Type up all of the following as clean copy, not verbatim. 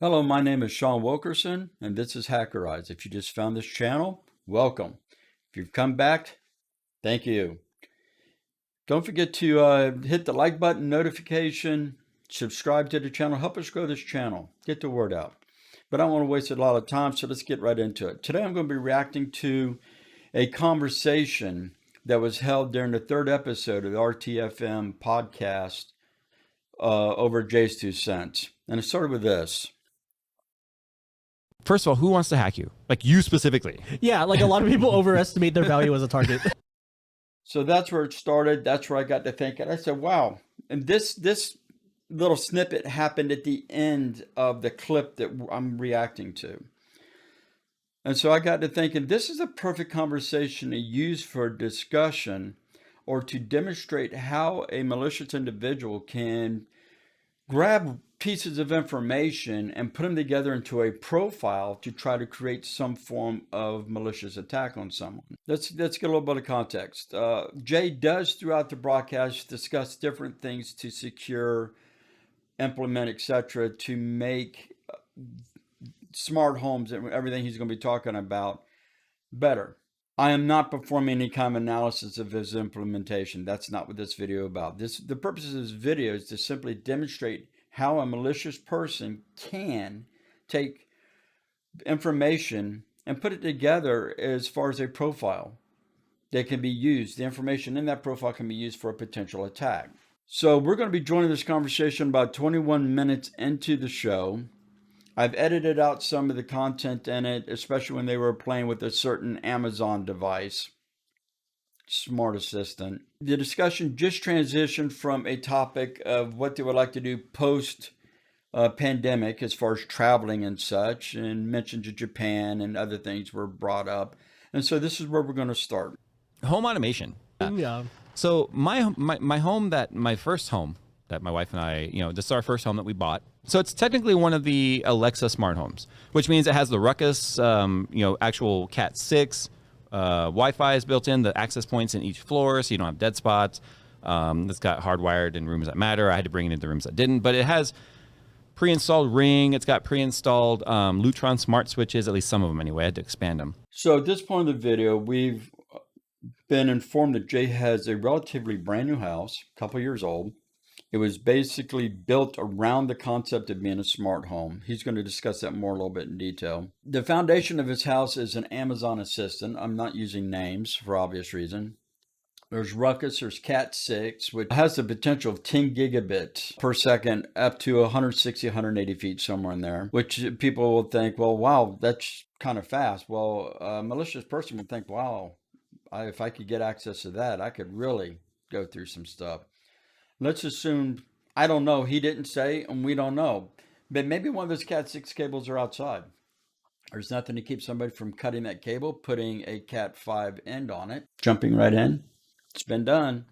Hello, my name is Sean Wilkerson, and this is Hacker Eyes. If you just found this channel, welcome. If you've come back, thank you. Don't forget to hit the like button, notification, subscribe to the channel. Help us grow this channel. Get the word out. But I don't want to waste a lot of time, so let's get right into it. Today I'm going to be reacting to a conversation that was held during the third episode of the RTFM podcast over Jay's 2 cents. And it started with this. First of all, who wants to hack you? Like you specifically. Yeah, like a lot of people overestimate their value as a target. So that's where it started. That's where I got to thinking. I said, wow. And this little snippet happened at the end of the clip that I'm reacting to. And so I got to thinking, this is a perfect conversation to use for discussion or to demonstrate how a malicious individual can grab pieces of information and put them together into a profile to try to create some form of malicious attack on someone. Let's get a little bit of context. Jay does throughout the broadcast discuss different things to secure, implement, etc., to make smart homes and everything he's going to be talking about better. I am not performing any kind of analysis of his implementation. That's not what this video is about. The purpose of this video is to simply demonstrate how a malicious person can take information and put it together as far as a profile that can be used. The information in that profile can be used for a potential attack. So we're going to be joining this conversation about 21 minutes into the show. I've edited out some of the content in it, especially when they were playing with a certain Amazon device, Smart Assistant. The discussion just transitioned from a topic of what they would like to do post pandemic as far as traveling and such, and mentions of Japan and other things were brought up. And so this is where we're going to start. Home automation. Yeah. So my home, my first home that my wife and I, this is our first home that we bought. So it's technically one of the Alexa smart homes, which means it has the Ruckus, actual Cat 6, Wi-Fi is built in, the access points in each floor, so you don't have dead spots. It's got hardwired in rooms that matter. I had to bring it into rooms that didn't, but it has pre-installed Ring. It's got pre-installed Lutron smart switches, at least some of them anyway. I had to expand them. So at this point in the video, we've been informed that Jay has a relatively brand new house, a couple years old. It was basically built around the concept of being a smart home. He's going to discuss that more a little bit in detail. The foundation of his house is an Amazon Assistant. I'm not using names for obvious reason. There's Ruckus, there's Cat 6, which has the potential of 10 gigabits per second up to 160, 180 feet, somewhere in there, which people will think, well, wow, that's kind of fast. Well, a malicious person would think, wow, if I could get access to that, I could really go through some stuff. Let's assume, I don't know, he didn't say, and we don't know, but maybe one of those Cat 6 cables are outside. There's nothing to keep somebody from cutting that cable, putting a Cat 5 end on it, jumping right in. It's been done.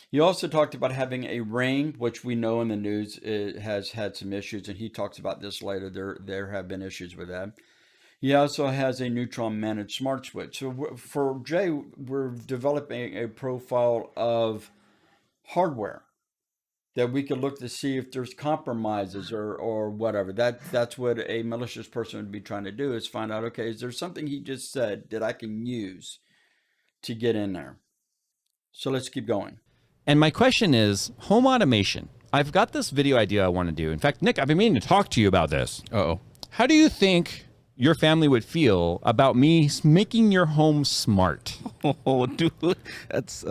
He also talked about having a Ring, which we know in the news it has had some issues, and he talks about this later. There have been issues with that. He also has a Neutron managed smart switch. So for Jay, we're developing a profile of hardware that we could look to see if there's compromises or whatever. That's what a malicious person would be trying to do, is find out, okay, is there something he just said that I can use to get in there? So let's keep going. And my question is, home automation. I've got this video idea I want to do. In fact, Nick, I've been meaning to talk to you about this. Uh-oh. How do you think your family would feel about me making your home smart? Oh, dude, that's...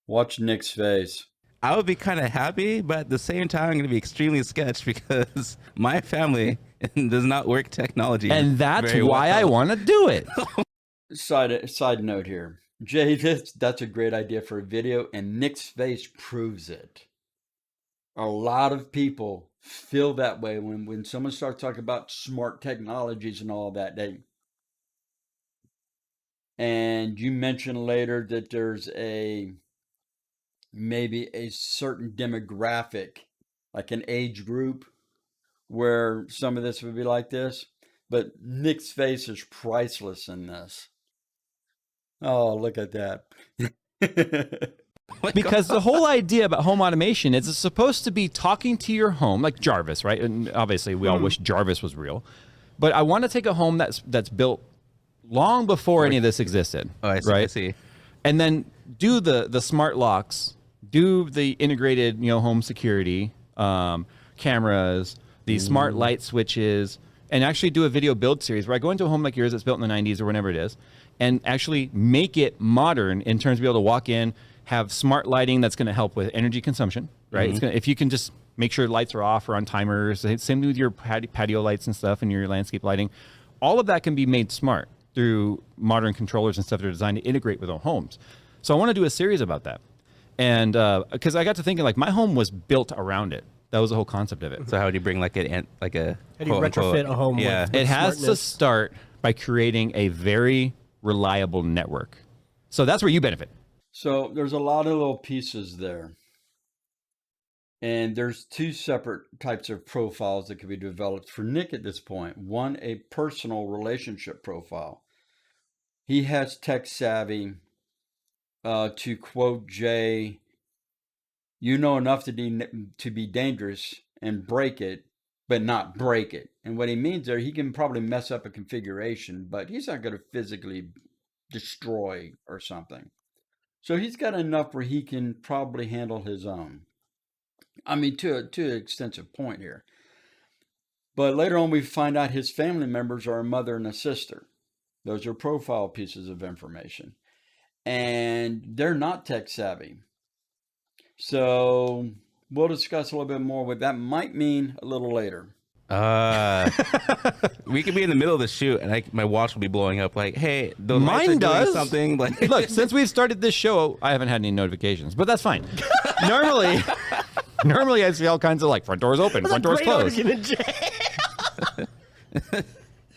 Watch Nick's face. I would be kind of happy, but at the same time, I'm going to be extremely sketched because my family does not work technology. And that's why I want to do it. Side note here. Jay, that's a great idea for a video, and Nick's face proves it. A lot of people feel that way when someone starts talking about smart technologies and all that. And you mentioned later that there's maybe a certain demographic, like an age group, where some of this would be like this. But Nick's face is priceless in this. Oh, look at that. Because the whole idea about home automation is it's supposed to be talking to your home, like Jarvis, right? And obviously, we all wish Jarvis was real. But I want to take a home that's built long before any of this existed. Oh, I see. Right? I see. And then do the smart locks, do the integrated home security, cameras, the smart light switches, and actually do a video build series where I go into a home like yours that's built in the 90s or whenever it is, and actually make it modern in terms of being able to walk in, have smart lighting that's going to help with energy consumption, right? It's gonna, if you can just make sure lights are off or on timers, same thing with your patio lights and stuff and your landscape lighting. All of that can be made smart through modern controllers and stuff that are designed to integrate with our homes. So I want to do a series about that. And because I got to thinking, like, my home was built around it. That was the whole concept of it. So how would you bring like a How do you quote, unquote, retrofit a home? Yeah. With It has to smartness? start by creating a very reliable network. So that's where you benefit. So there's a lot of little pieces there. And there's two separate types of profiles that can be developed for Nick at this point. One, a personal relationship profile. He has tech savvy. To quote Jay, you know enough to be dangerous and break it, but not break it. And what he means there, he can probably mess up a configuration, but he's not going to physically destroy or something. So he's got enough where he can probably handle his own. I mean, to an extensive point here. But later on, we find out his family members are a mother and a sister. Those are profile pieces of information. And they're not tech savvy. So we'll discuss a little bit more what that might mean a little later. We could be in the middle of the shoot and my watch will be blowing up like, hey, the lights Mine are doing does. something. Like, Look, since we've started this show, I haven't had any notifications, but that's fine. Normally I see all kinds of like front doors open, front doors Great closed. argument, Jay.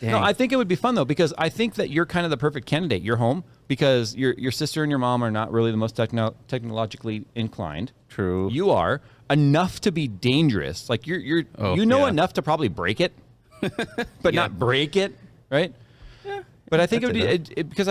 No, I think it would be fun though, because I think that you're kind of the perfect candidate. You're home because your sister and your mom are not really the most technologically inclined. True. You are enough to be dangerous. Like you know enough to probably break it, but not break it, right? Yeah. But I think it would be because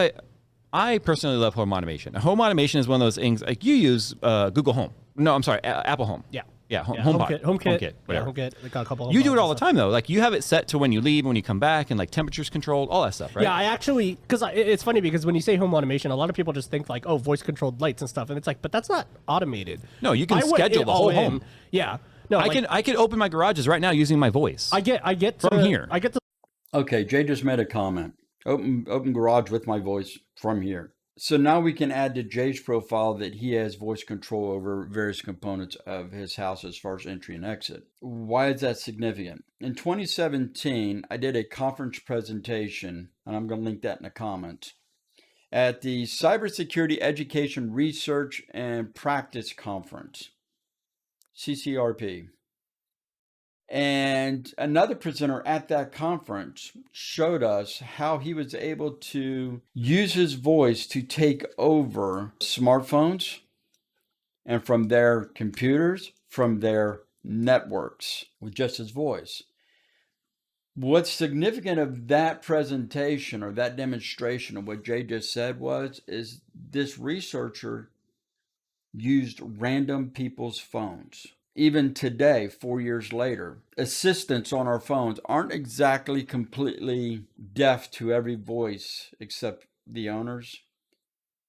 I personally love home automation. Home automation is one of those things like you use Google Home. No, I'm sorry, Apple Home. Yeah, HomePod. HomeKit, whatever. HomeKit. They got a couple. You do it HomePods all the and stuff. time though. Like you have it set to when you leave, when you come back, and like temperatures controlled, all that stuff, right? Yeah, I actually, because it's funny because when you say home automation, a lot of people just think like, oh, voice controlled lights and stuff, and it's like, but that's not automated. No, you can I went schedule the all whole in. home. Yeah, no, I can open my garages right now using my voice. I get From to, here. I get to. Okay, Jay just made a comment. Open garage with my voice from here. So now we can add to Jay's profile that he has voice control over various components of his house as far as entry and exit. Why is that significant? In 2017, I did a conference presentation, and I'm going to link that in the comments, at the Cybersecurity Education Research and Practice Conference, CCRP. And another presenter at that conference showed us how he was able to use his voice to take over smartphones and from their computers, from their networks with just his voice. What's significant of that presentation or that demonstration of what Jay just said is this researcher used random people's phones. Even today, 4 years later, assistants on our phones aren't exactly completely deaf to every voice except the owners.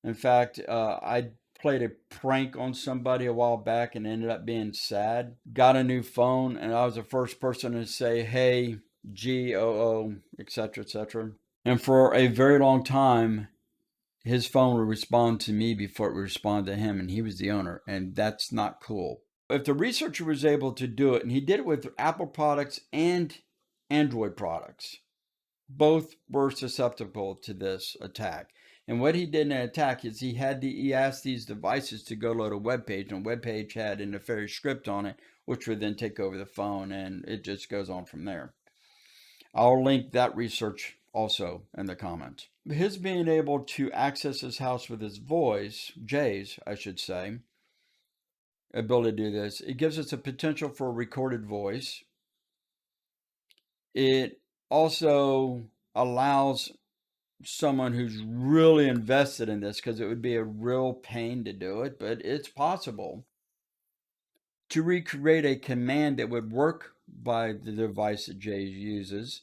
In fact, I played a prank on somebody a while back and ended up being sad. Got a new phone, and I was the first person to say, hey, GOO, etc., etc. And for a very long time, his phone would respond to me before it would respond to him, and he was the owner, and that's not cool. If the researcher was able to do it, and he did it with Apple products and Android products, both were susceptible to this attack. And what he did in an attack is he asked these devices to go load a web page, and a web page had a nefarious script on it, which would then take over the phone, and it just goes on from there. I'll link that research also in the comments. His being able to access his house with his voice, Jay's, I should say, ability to do this, it gives us a potential for a recorded voice. It also allows someone who's really invested in this, because it would be a real pain to do it, but it's possible to recreate a command that would work by the device that Jay uses,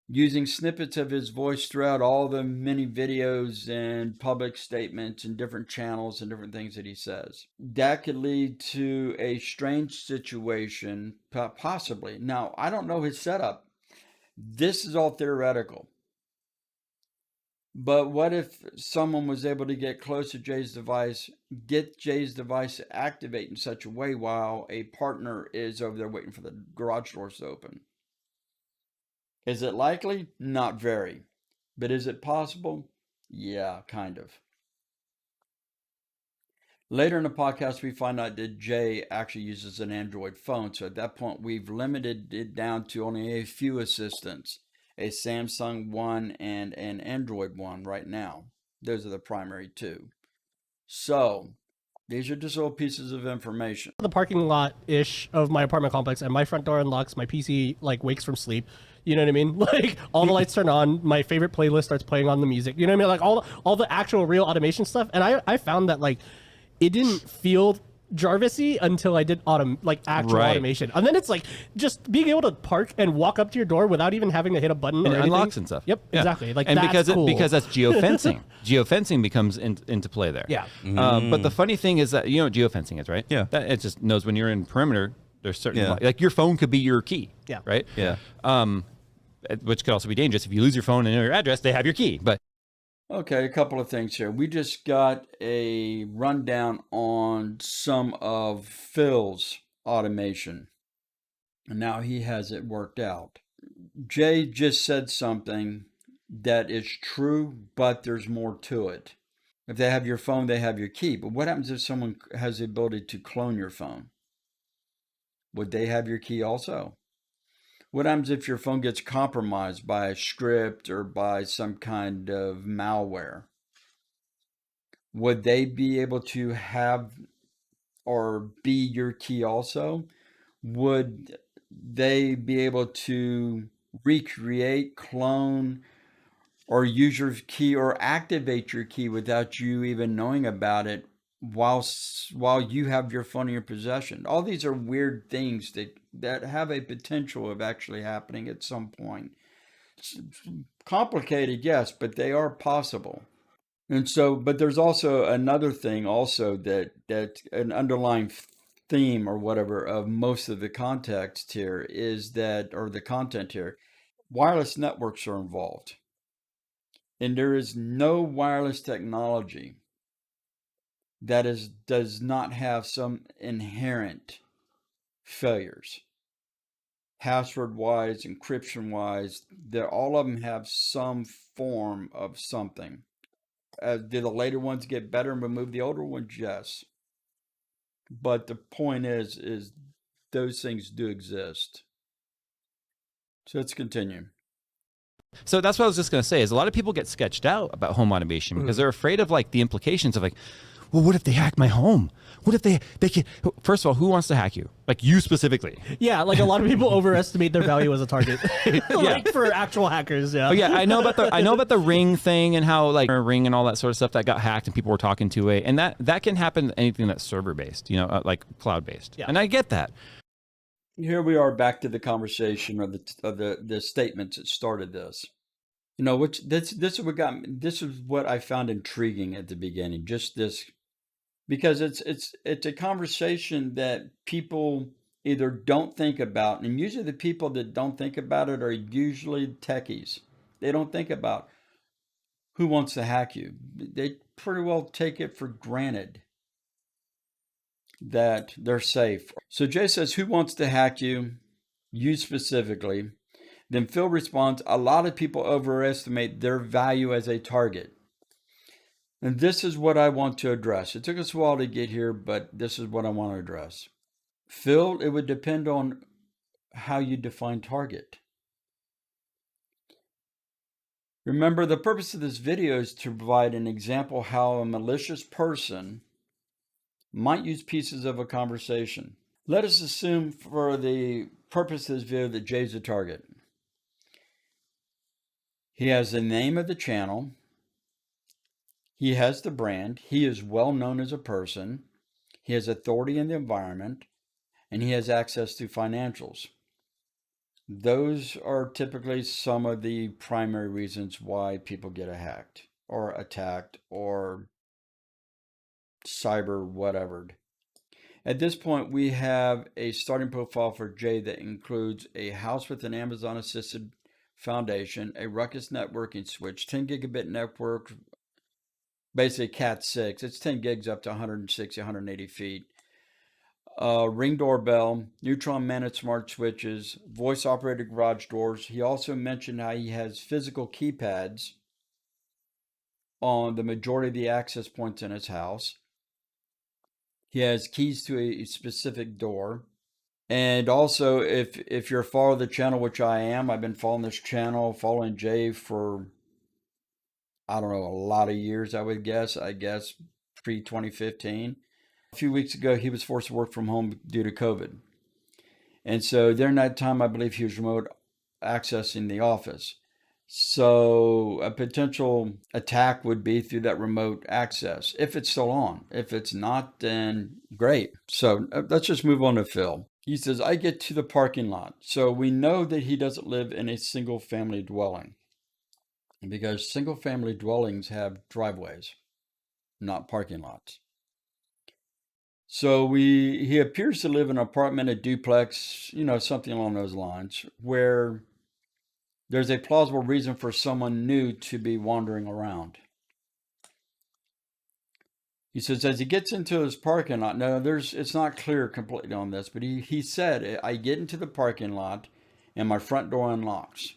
using snippets of his voice throughout all the many videos and public statements and different channels and different things that he says. That could lead to a strange situation, possibly. Now, I don't know his setup. This is all theoretical. But what if someone was able to get close to Jay's device, get Jay's device to activate in such a way while a partner is over there waiting for the garage doors to open? Is it likely? Not very. But is it possible? Yeah, kind of. Later in the podcast, we find out that Jay actually uses an Android phone. So at that point, we've limited it down to only a few assistants, a Samsung One and an Android One right now. Those are the primary two. So these are just little pieces of information. The parking lot-ish of my apartment complex, and my front door unlocks, my PC like wakes from sleep. You know what I mean? Like all the lights turn on, my favorite playlist starts playing on the music. You know what I mean? Like all the actual real automation stuff. And I found that like it didn't feel Jarvis-y until I did actual automation. And then it's like just being able to park and walk up to your door without even having to hit a button and or unlocks and stuff. Yep, Yeah. exactly. Like and that's cool. because that's geofencing. Geofencing becomes into play there. Yeah. But the funny thing is that you know what geofencing is, right? Yeah. That it just knows when you're in perimeter. There's certain like your phone could be your key. Yeah. Right. Yeah. Which could also be dangerous if you lose your phone and your address. They have your key, but. Okay, a couple of things here. We just got a rundown on some of Phil's automation, and now he has it worked out. Jay just said something that is true, but there's more to it. If they have your phone, they have your key. But what happens if someone has the ability to clone your phone? Would they have your key also? What happens if your phone gets compromised by a script or by some kind of malware? Would they be able to have or be your key also? Would they be able to recreate, clone, or use your key or activate your key without you even knowing about it while you have your phone in your possession? All these are weird things that have a potential of actually happening at some point. It's complicated, yes, but they are possible. And so, but there's also another thing also that an underlying theme or whatever of most of the context here is that, or the content here, wireless networks are involved. And there is no wireless technology that does not have some inherent failures. Password wise, encryption wise, all of them have some form of something. Do the later ones get better and remove the older ones? Yes. But the point is those things do exist. So let's continue. So that's what I was just going to say is a lot of people get sketched out about home automation because they're afraid of like the implications of like, well, what if they hack my home? What if they can, first of all, who wants to hack you? Like you specifically. Yeah, like a lot of people overestimate their value as a target. Like for actual hackers, yeah. Oh yeah, I know about the Ring thing and how like Ring and all that sort of stuff that got hacked and people were talking to it, and that can happen to anything that's server based, you know, like cloud based. Yeah. And I get that. Here we are back to the conversation of the statements that started this. You know, which this is what I found intriguing at the beginning. Just this, because it's a conversation that people either don't think about, and usually the people that don't think about it are usually techies. They don't think about who wants to hack you. They pretty well take it for granted that they're safe. So Jay says, who wants to hack you? You specifically. Then Phil responds, a lot of people overestimate their value as a target. And this is what I want to address. It took us a while to get here, but this is what I want to address. Phil, it would depend on how you define target. Remember, the purpose of this video is to provide an example how a malicious person might use pieces of a conversation. Let us assume for the purpose of this video that Jay's a target. He has the name of the channel. He has the brand. He is well known as a person. He has authority in the environment, and he has access to financials. Those are typically some of the primary reasons why people get hacked or attacked or cyber whatever. At this point, we have a starting profile for Jay that includes a house with an Amazon assisted foundation, a Ruckus networking switch, 10 gigabit network, basically Cat 6. It's 10 gigs up to 160, 180 feet. Ring doorbell, Neutron managed smart switches, voice operated garage doors. He also mentioned how he has physical keypads on the majority of the access points in his house. He has keys to a specific door. And also, if you're a follower of the channel, which I am, I've been following this channel, following Jay for, I don't know, a lot of years, I would guess. I guess pre 2015. A few weeks ago, he was forced to work from home due to COVID. And so during that time, I believe he was remote accessing the office. So a potential attack would be through that remote access, if it's still on. If it's not, then great. So let's just move on to Phil. He says, I get to the parking lot. So we know that he doesn't live in a single family dwelling because single family dwellings have driveways, not parking lots. So he appears to live in an apartment, a duplex, something along those lines, where there's a plausible reason for someone new to be wandering around. He says as he gets into his parking lot, it's not clear completely on this, but he said, I get into the parking lot and my front door unlocks.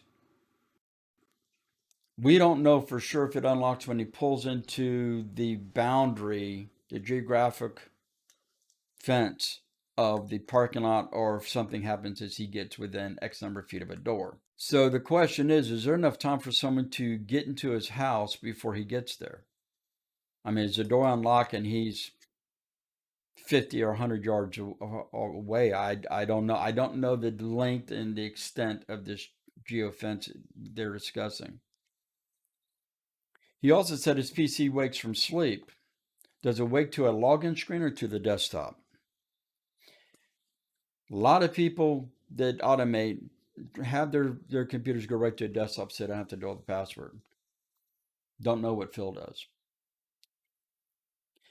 We don't know for sure if it unlocks when he pulls into the boundary, the geographic fence of the parking lot, or if something happens as he gets within X number of feet of a door. So the question is there enough time for someone to get into his house before he gets there? I mean, is the door unlocked and he's 50 or 100 yards away? I don't know. I don't know the length and the extent of this geofence they're discussing. He also said his PC wakes from sleep. Does it wake to a login screen or to the desktop? A lot of people that automate have their computers go right to a desktop so they don't have to know the password. Don't know what Phil does.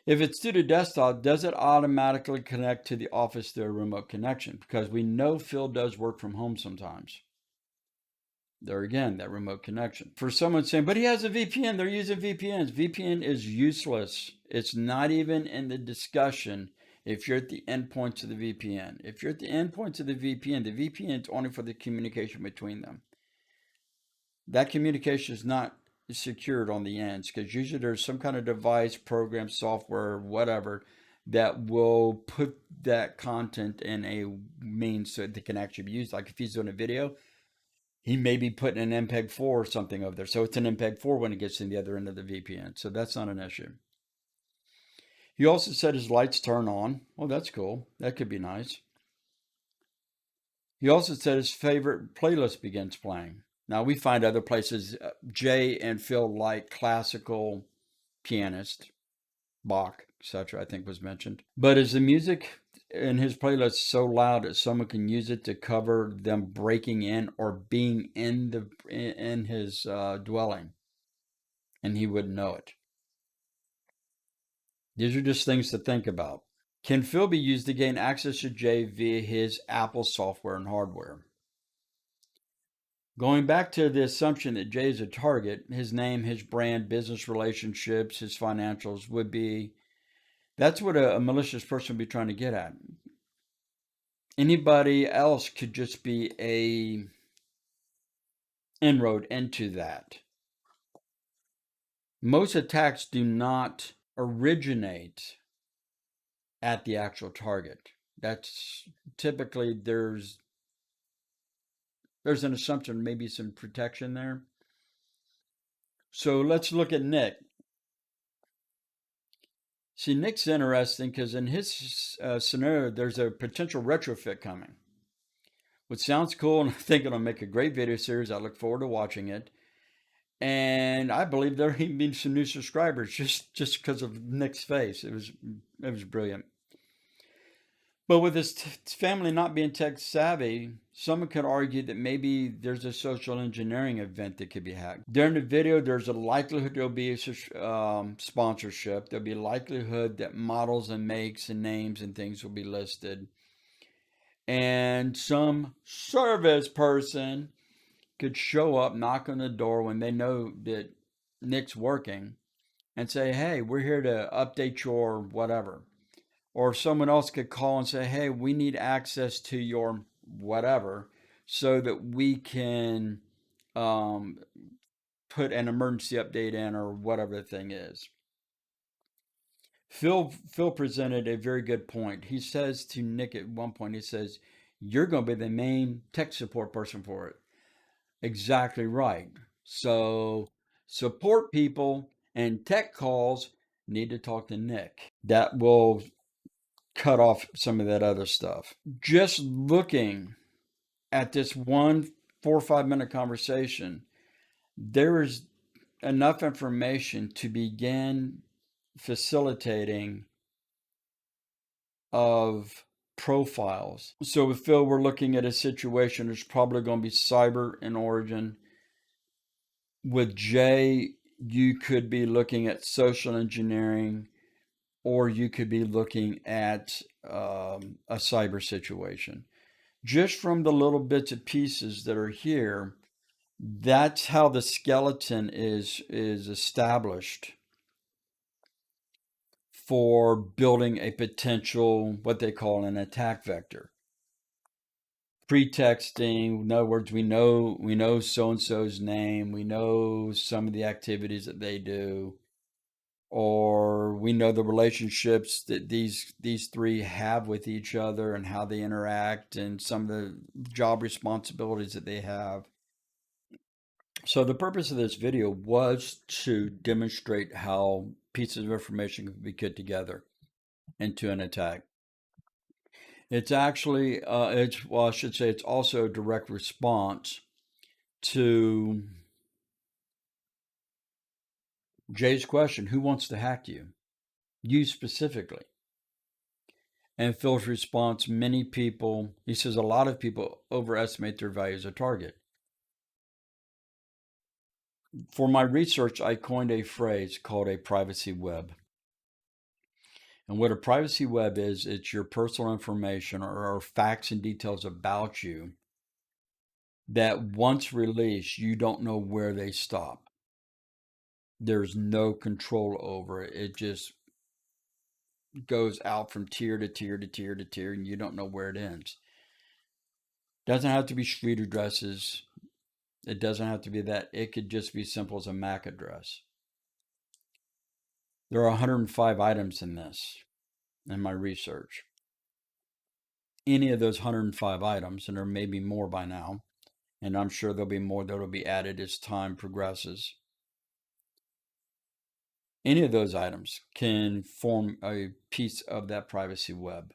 If it's to the desktop, does it automatically connect to the office through a remote connection? Because we know Phil does work from home sometimes. There again, that remote connection. For someone saying, but he has a VPN, they're using VPNs. VPN is useless. It's not even in the discussion if you're at the endpoints of the VPN. If you're at the endpoints of the VPN is only for the communication between them. That communication is not secured on the ends because usually there's some kind of device, program, software, whatever, that will put that content in a means so it can actually be used. Like if he's doing a video, he may be putting an MPEG-4 or something over there. So it's an MPEG-4 when it gets to the other end of the VPN. So that's not an issue. He also said his lights turn on. Well, that's cool. That could be nice. He also said his favorite playlist begins playing. Now, we find other places, Jay and Phil like classical pianist, Bach, etc., I think was mentioned. But is the music in his playlist so loud that someone can use it to cover them breaking in or being in his dwelling, and he wouldn't know it? These are just things to think about. Can Phil be used to gain access to Jay via his Apple software and hardware? Going back to the assumption that Jay is a target, his name, his brand, business relationships, his financials would be, that's what a malicious person would be trying to get at. Anybody else could just be a inroad into that. Most attacks do not originate at the actual target. That's typically there's an assumption, maybe some protection there. So let's look at Nick. See, Nick's interesting because in his scenario, there's a potential retrofit coming, which sounds cool, and I think it'll make a great video series. I look forward to watching it. And I believe there even been some new subscribers just because of Nick's face. It was brilliant. But with this family not being tech savvy, someone could argue that maybe there's a social engineering event that could be hacked. During the video, there's a likelihood there'll be a sponsorship. There'll be a likelihood that models and makes and names and things will be listed. And some service person could show up, knock on the door when they know that Nick's working and say, hey, we're here to update your whatever. Or someone else could call and say, hey, we need access to your whatever so that we can um, put an emergency update in or whatever the thing is. Phil presented a very good point. He says to Nick at one point, he says, you're going to be the main tech support person for it. Exactly right. So support people and tech calls need to talk to Nick. That will cut off some of that other stuff. Just looking at this one 4 or 5 minute conversation, there is enough information to begin facilitating of profiles. So with Phil, we're looking at a situation that's probably going to be cyber in origin. With Jay, you could be looking at social engineering, or you could be looking at a cyber situation. Just from the little bits and pieces that are here, that's how the skeleton is established for building a potential, what they call an attack vector. Pretexting, in other words, we know so and so's name, we know some of the activities that they do, or we know the relationships that these three have with each other and how they interact and some of the job responsibilities that they have. So the purpose of this video was to demonstrate how pieces of information can be put together into an attack. It's actually, I should say it's also a direct response to Jay's question, who wants to hack you? You specifically. And Phil's response, many people, he says a lot of people overestimate their value as a target. For my research, I coined a phrase called a privacy web. And what a privacy web is, it's your personal information or facts and details about you that once released, you don't know where they stop. There's no control over it. It just goes out from tier to tier to tier to tier, and you don't know where it ends. Doesn't have to be street addresses. It doesn't have to be that. It could just be simple as a MAC address. There are 105 items in this, in my research. Any of those 105 items, and there may be more by now, and I'm sure there'll be more that will be added as time progresses. Any of those items can form a piece of that privacy web.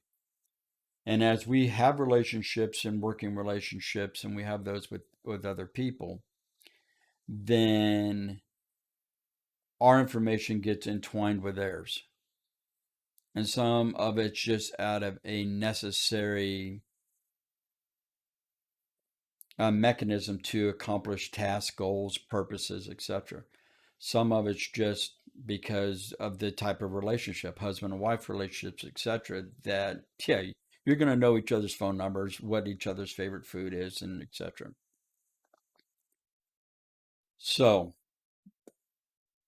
And as we have relationships and working relationships, and we have those with other people, then our information gets entwined with theirs. And some of it's just out of a necessary mechanism to accomplish tasks, goals, purposes, etc. Some of it's just because of the type of relationship, husband and wife relationships, etc. That, yeah, you're going to know each other's phone numbers, what each other's favorite food is, and etc. So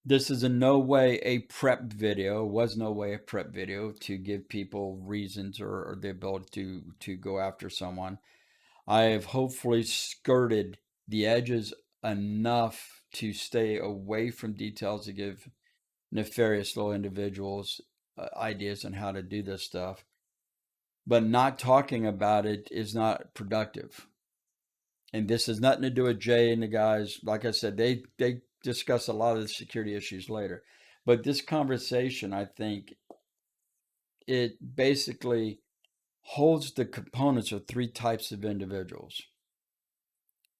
this is in no way a prep video, was no way a prep video to give people reasons or the ability to go after someone. I have hopefully skirted the edges enough to stay away from details to give nefarious little individuals ideas on how to do this stuff. But not talking about it is not productive. And this has nothing to do with Jay and the guys. Like I said, they discuss a lot of the security issues later. But this conversation, I think, it basically holds the components of three types of individuals: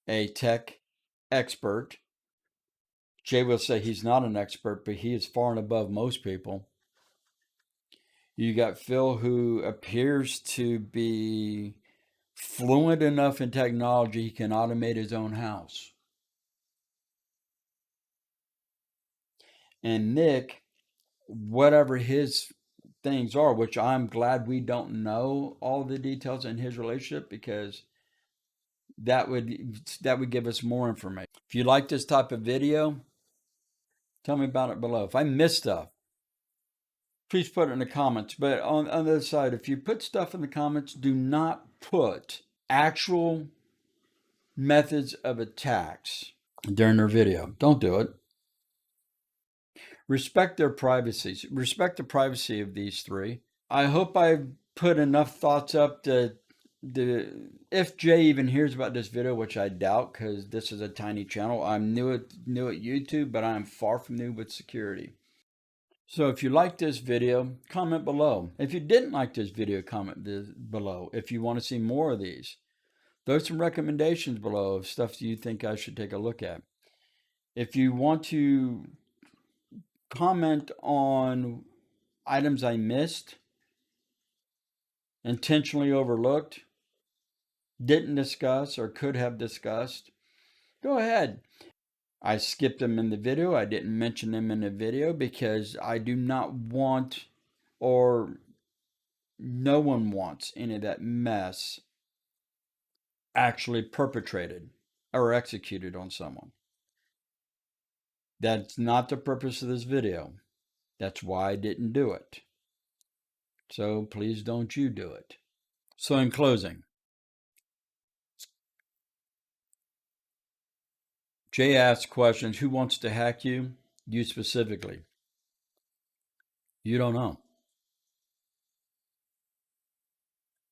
a tech expert, Jay will say he's not an expert, but he is far and above most people. You got Phil, who appears to be fluent enough in technology he can automate his own house. And Nick, whatever his things are, which I'm glad we don't know all the details in his relationship, because that would give us more information. If you like this type of video, tell me about it below. If I miss stuff, please put it in the comments. But on the other side, if you put stuff in the comments, do not put actual methods of attacks during their video. Don't do it. Respect their privacy. Respect the privacy of these three. I hope I've put enough thoughts up to if Jay even hears about this video, which I doubt, because this is a tiny channel. I'm new at YouTube, but I am far from new with security. So if you like this video, comment below. If you didn't like this video, comment below. If you want to see more of these, throw some recommendations below of stuff you think I should take a look at. If you want to comment on items I missed, intentionally overlooked, didn't discuss, or could have discussed, go ahead. I skipped them in the video. I didn't mention them in the video because I do not want, or no one wants, any of that mess actually perpetrated or executed on someone. That's not the purpose of this video. That's why I didn't do it. So please don't you do it. So in closing, Jay asks questions. Who wants to hack you? You specifically. You don't know.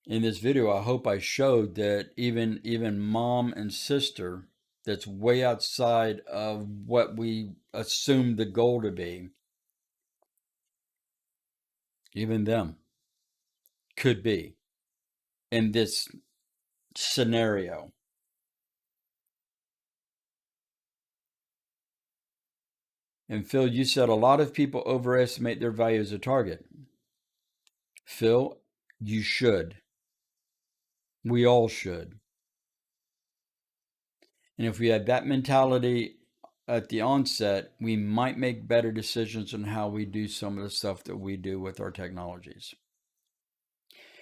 In this video, I hope I showed that even mom and sister, that's way outside of what we assumed the goal to be, even them could be in this scenario. And Phil, you said a lot of people overestimate their value as a target. Phil, you should. We all should. And if we had that mentality at the onset, we might make better decisions on how we do some of the stuff that we do with our technologies.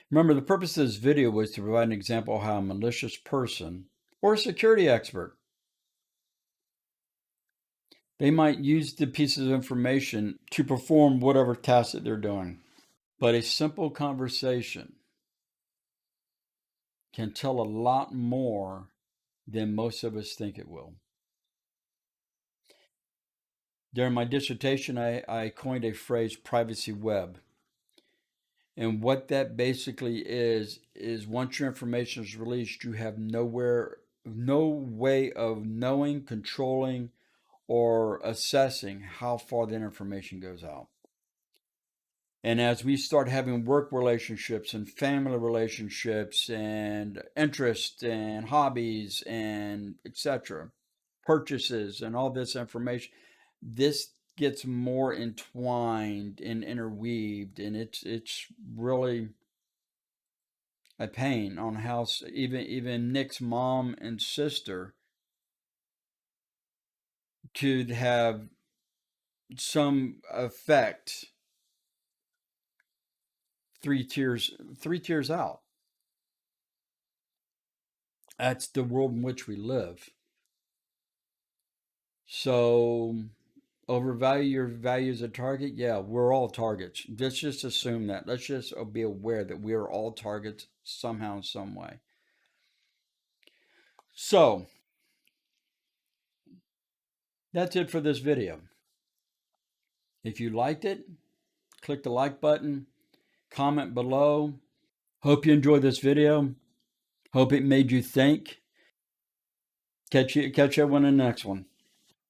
Remember, the purpose of this video was to provide an example of how a malicious person or a security expert, they might use the pieces of information to perform whatever task that they're doing. But a simple conversation can tell a lot more than most of us think it will. During my dissertation, I coined a phrase, privacy web. And what that basically is once your information is released, you have no way of knowing, controlling, or assessing how far that information goes out. And as we start having work relationships and family relationships and interests and hobbies and etc., purchases and all this information, this gets more entwined and interweaved, and it's really a pain on how even Nick's mom and sister could have some effect 3 tiers out. That's the world in which we live. So overvalue your value as a target? Yeah, we're all targets. Let's just assume that. Let's just be aware that we are all targets somehow, in some way. So that's it for this video. If you liked it, click the like button, comment below. Hope you enjoyed this video. Hope it made you think. Catch everyone in the next one.